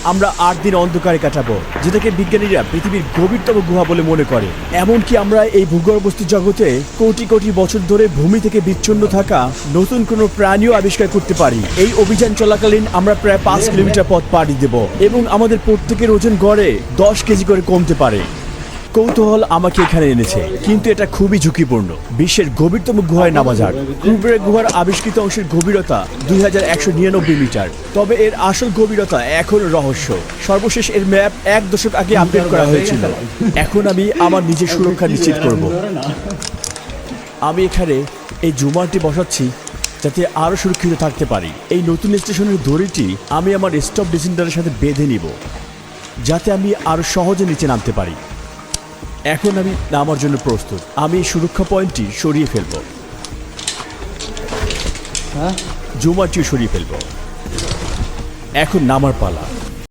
আমরা 8 দিন অন্ধকারে কাটাবো, যেটাকে বিজ্ঞানীরা পৃথিবীর গভীরতম গুহা বলে মনে করে। এমনকি আমরা এই ভূগর্ভস্থ জগতে কোটি কোটি বছর ধরে ভূমি থেকে বিচ্ছিন্ন থাকা নতুন কোনো প্রাণীও আবিষ্কার করতে পারি। এই অভিযান চলাকালীন আমরা প্রায় 5 কিলোমিটার পথ পাড়ি দেব এবং আমাদের প্রত্যেকের ওজন গড়ে 10 কেজি করে কমতে পারে। কৌতূহল আমাকে এখানে এনেছে, কিন্তু এটা খুবই ঝুঁকিপূর্ণ। বিশ্বের গভীরতম গুহায় নামা যাক। কুবের গুহার আবিষ্কৃত অংশের গভীরতা 2199 মিটার, তবে এর আসল গভীরতা এখনো রহস্য। সর্বশেষ এর ম্যাপ 1 দশক আগে আপডেট করা হয়েছিল। এখন আমি আমার নিজের সুরক্ষা নিশ্চিত করব। আমি এখানে এই জুমারটি বসাচ্ছি যাতে আরও সুরক্ষিত থাকতে পারি। এই নতুন স্টেশনের দড়িটি আমি আমার স্টপ ডিসেন্ডারের সাথে বেঁধে নিব, যাতে আমি আরও সহজে নিচে নামতে পারি। এখন আমি নামার জন্য প্রস্তুত। আমি সুরক্ষা পয়েন্টটি সরিয়ে ফেলব, জুমারটিও সরিয়ে ফেলব। এখন নামার পালা।